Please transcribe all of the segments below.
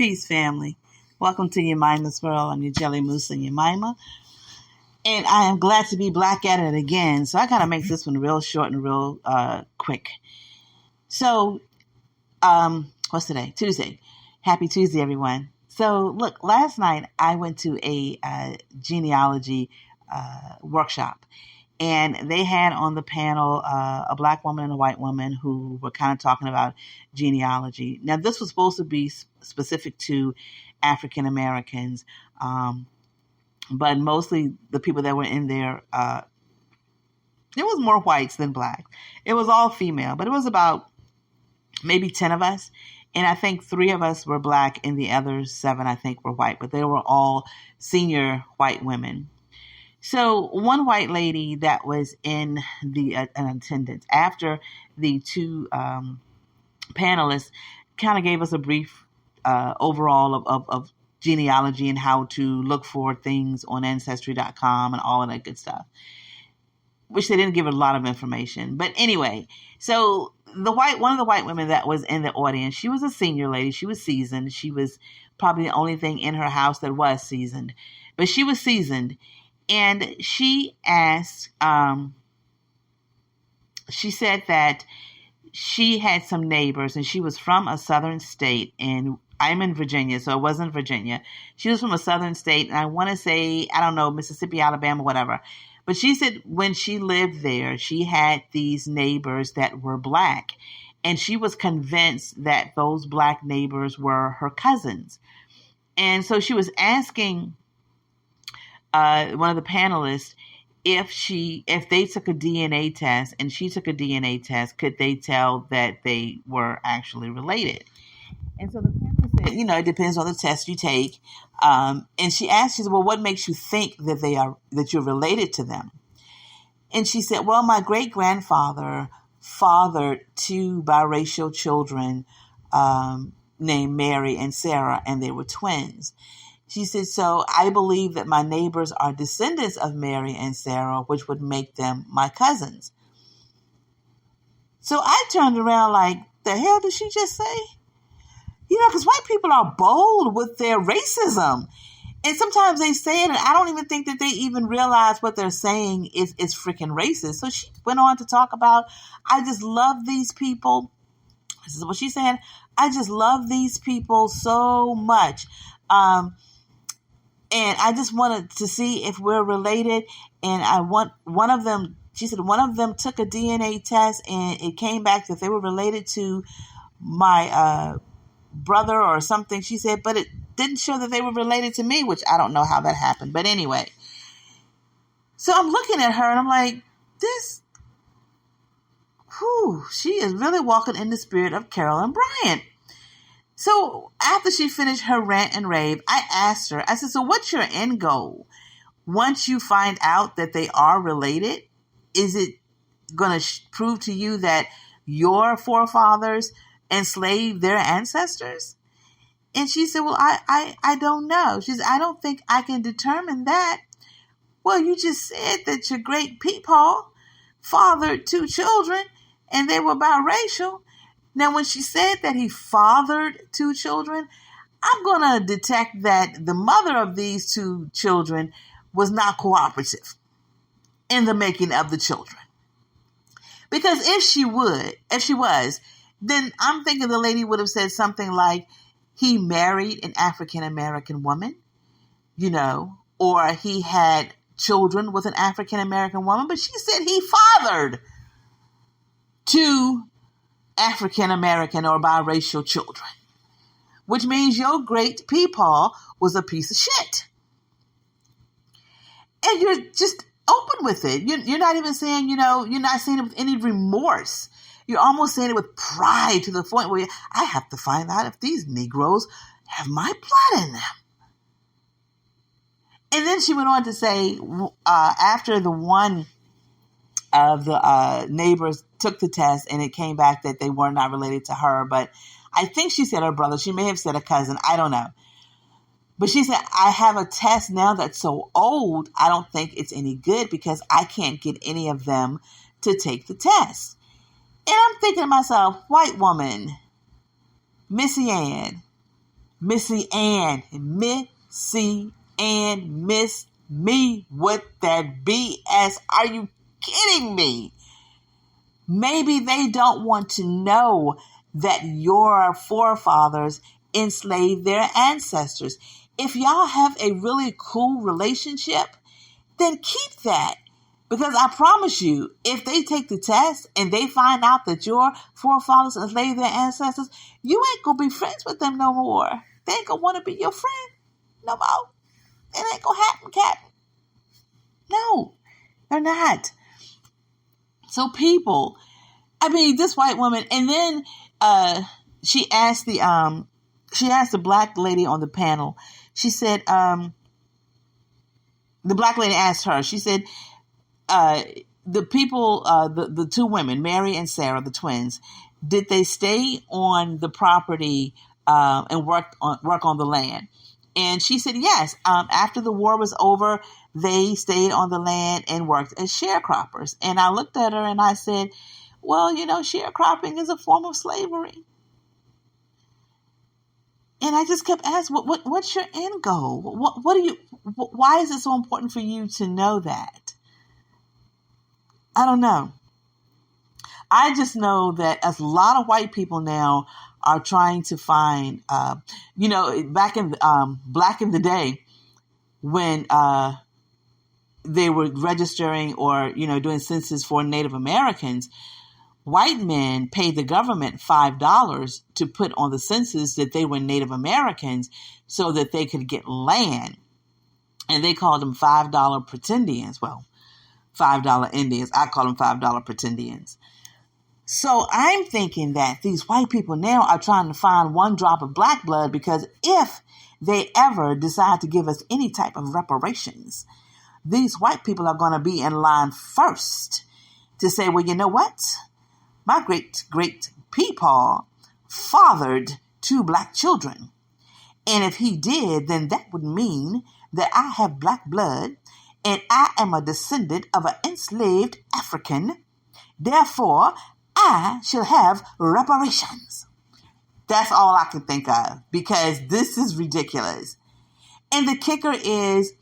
Peace, family. Welcome to Yemimah's World. I'm your Djelimusa and Yemimah. And I am glad to be back at it again. So I got to make this one real short and real quick. So, what's today? Tuesday. Happy Tuesday, everyone. So, look, last night I went to a genealogy workshop. And they had on the panel a black woman and a white woman who were kind of talking about genealogy. Now, this was supposed to be specific to African Americans, but mostly the people that were in there, it was more whites than black. It was all female, but it was about maybe 10 of us. And I think 3 of us were black and the other 7, I think, were white, but they were all senior white women. So one white lady that was in the an attendance after the 2 panelists kind of gave us a brief overall of genealogy and how to look for things on Ancestry.com and all of that good stuff, which they didn't give a lot of information. But anyway, so one of the white women that was in the audience, she was a senior lady. She was seasoned. She was probably the only thing in her house that was seasoned, but she was seasoned. And she asked, she said that she had some neighbors and she was from a southern state, and I'm in Virginia, so it wasn't Virginia. She was from a southern state, and I want to say, I don't know, Mississippi, Alabama, whatever. But she said when she lived there, she had these neighbors that were black, and she was convinced that those black neighbors were her cousins. And so she was asking one of the panelists, if they took a DNA test and she took a DNA test, could they tell that they were actually related? And so the panelist said, it depends on the test you take. And she asked, she said, well, what makes you think that you're related to them? And she said, well, my great grandfather fathered 2 biracial children named Mary and Sarah, and they were twins. She said, so I believe that my neighbors are descendants of Mary and Sarah, which would make them my cousins. So I turned around like, the hell did she just say? Because white people are bold with their racism. And sometimes they say it, and I don't even think that they even realize what they're saying is freaking racist. So she went on to talk about, I just love these people. This is what she said. I just love these people so much. And I just wanted to see if we're related. And I want one of them, she said, one of them took a DNA test and it came back that they were related to my brother or something. She said, but it didn't show that they were related to me, which I don't know how that happened. But anyway, so I'm looking at her and I'm like, she is really walking in the spirit of Carolyn Bryant. So after she finished her rant and rave, I asked her, I said, so what's your end goal? Once you find out that they are related, is it going to prove to you that your forefathers enslaved their ancestors? And she said, well, I don't know. She said, I don't think I can determine that. Well, you just said that your great peepaw fathered 2 children and they were biracial. Now, when she said that he fathered 2 children, I'm going to detect that the mother of these 2 children was not cooperative in the making of the children. Because if she was, then I'm thinking the lady would have said something like, he married an African-American woman, or he had children with an African-American woman, but she said he fathered 2 African-American or biracial children, which means your great peepaw was a piece of shit. And you're just open with it. You're not even saying, you're not saying it with any remorse. You're almost saying it with pride to the point where I have to find out if these Negroes have my blood in them. And then she went on to say, after the one of the neighbors took the test and it came back that they were not related to her, but I think she said her brother. She may have said a cousin. I don't know. But she said, I have a test now that's so old, I don't think it's any good because I can't get any of them to take the test. And I'm thinking to myself, white woman, Missy Ann, Missy Ann, Missy Ann, miss me with that BS. Are you kidding me? Maybe they don't want to know that your forefathers enslaved their ancestors. If y'all have a really cool relationship, then keep that. Because I promise you, if they take the test and they find out that your forefathers enslaved their ancestors, you ain't going to be friends with them no more. They ain't going to want to be your friend no more. It ain't going to happen, Captain. No, they're not. So people, this white woman, and then she asked the black lady on the panel. She said, the black lady asked her, she said, the people, the two women, Mary and Sarah, the twins, did they stay on the property and work on the land? And she said, yes. After the war was over, they stayed on the land and worked as sharecroppers. And I looked at her and I said, well, sharecropping is a form of slavery. And I just kept asking, what's your end goal? Why is it so important for you to know that? I don't know. I just know that a lot of white people now are trying to find, back in the day when they were registering or, doing census for Native Americans, white men paid the government $5 to put on the census that they were Native Americans so that they could get land. And they called them $5 pretendians. Well, $5 Indians. I call them $5 pretendians. So I'm thinking that these white people now are trying to find one drop of black blood, because if they ever decide to give us any type of reparations, these white people are going to be in line first to say, well, you know what? My great peepaw fathered 2 black children. And if he did, then that would mean that I have black blood and I am a descendant of an enslaved African. Therefore, I shall have reparations. That's all I can think of, because this is ridiculous. And the kicker is,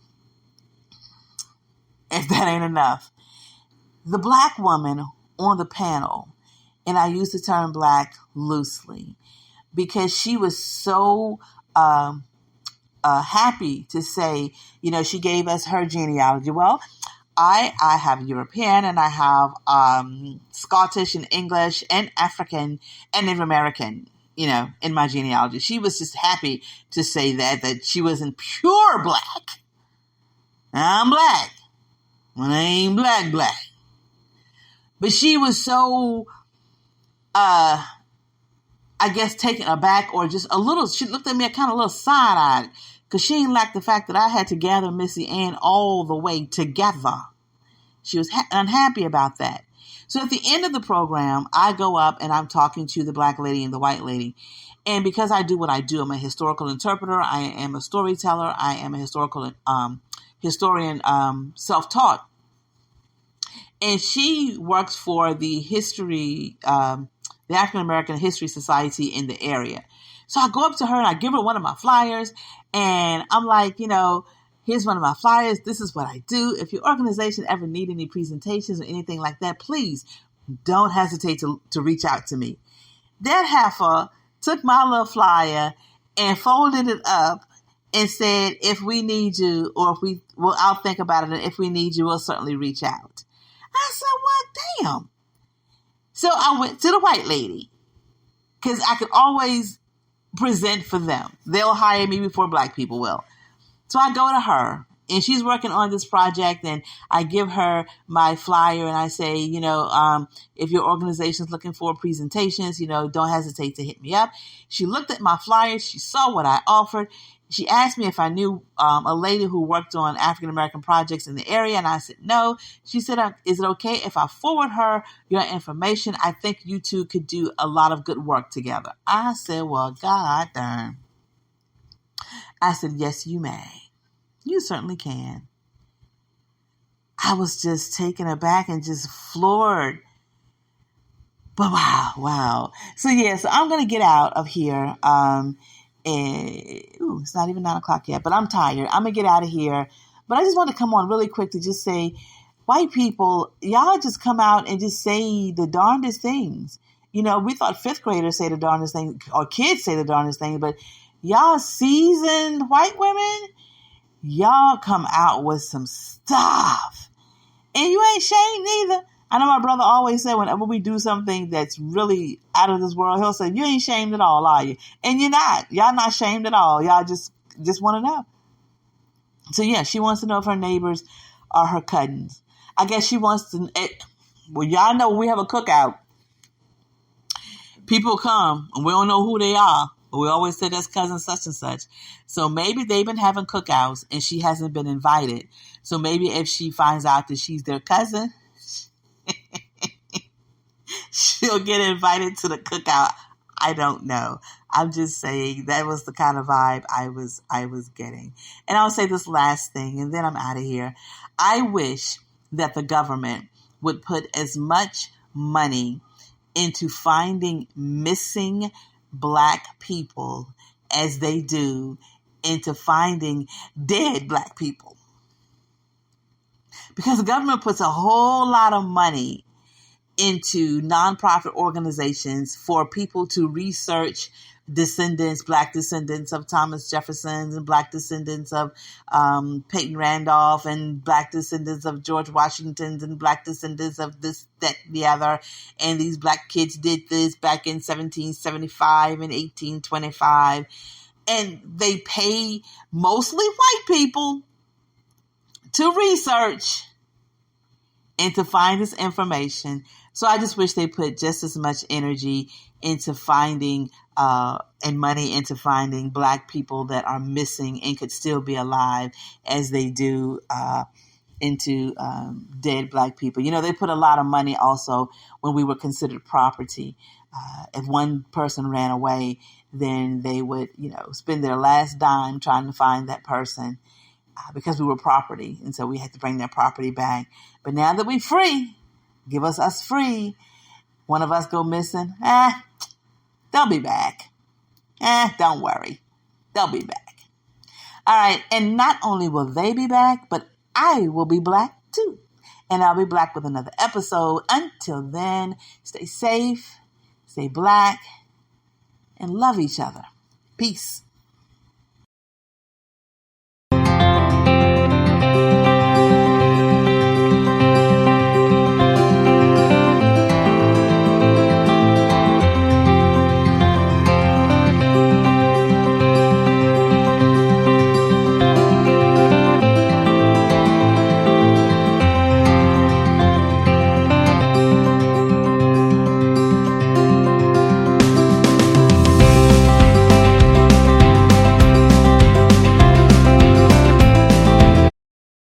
if that ain't enough, the black woman on the panel, and I use the term black loosely, because she was so happy to say, she gave us her genealogy. Well, I have European and I have Scottish and English and African and Native American, in my genealogy. She was just happy to say that she wasn't pure black. I'm black. Well, I ain't black. But she was so, I guess, taken aback, or just a little, she looked at me kind of a little side-eyed, because she didn't like the fact that I had to gather Missy Ann all the way together. She was unhappy about that. So at the end of the program, I go up and I'm talking to the black lady and the white lady. And because I do what I do, I'm a historical interpreter, I am a storyteller, I am a historical historian, self-taught. And she works for the the African American History Society in the area. So I go up to her and I give her one of my flyers, and I'm like, here's one of my flyers. This is what I do. If your organization ever need any presentations or anything like that, please don't hesitate to reach out to me. That heifer took my little flyer and folded it up and said, if we need you, or I'll think about it. And if we need you, we'll certainly reach out. I said, well, damn. So I went to the white lady, because I could always present for them. They'll hire me before black people will. So I go to her, and she's working on this project, and I give her my flyer, and I say, if your organization's looking for presentations, don't hesitate to hit me up. She looked at my flyer. She saw what I offered. She asked me if I knew a lady who worked on African-American projects in the area, and I said no. She said, is it okay if I forward her your information? I think you two could do a lot of good work together. I said, well, God darn. I said, yes, you may. You certainly can. I was just taken aback and just floored. But wow. So I'm going to get out of here. And it's not even 9 o'clock yet, but I'm tired. I'm going to get out of here. But I just want to come on really quick to just say, white people, y'all just come out and just say the darndest things. We thought fifth graders say the darndest thing, or kids say the darndest thing, but y'all seasoned white women, y'all come out with some stuff. And you ain't shamed neither. I know my brother always said whenever we do something that's really out of this world, he'll say, you ain't shamed at all, are you? And you're not. Y'all not shamed at all. Y'all just want to know. So yeah, she wants to know if her neighbors are her cousins. I guess she wants to, y'all know when we have a cookout, people come and we don't know who they are. But we always say that's cousin such and such. So maybe they've been having cookouts and she hasn't been invited. So maybe if she finds out that she's their cousin, she'll get invited to the cookout. I don't know. I'm just saying that was the kind of vibe I was getting. And I'll say this last thing and then I'm out of here. I wish that the government would put as much money into finding missing Black people as they do into finding dead Black people. Because the government puts a whole lot of money into nonprofit organizations for people to research Black descendants of Thomas Jefferson and Black descendants of Peyton Randolph and Black descendants of George Washington and Black descendants of this, that, the other. And these Black kids did this back in 1775 and 1825. And they pay mostly white people to research and to find this information. So I just wish they put just as much energy into finding and money into finding Black people that are missing and could still be alive as they do into dead Black people. They put a lot of money also when we were considered property. If one person ran away, then they would, spend their last dime trying to find that person because we were property. And so we had to bring their property back. But now that we're free, give us free. One of us go missing. They'll be back. Don't worry. They'll be back. All right. And not only will they be back, but I will be Black too. And I'll be back with another episode. Until then, stay safe, stay Black, and love each other. Peace.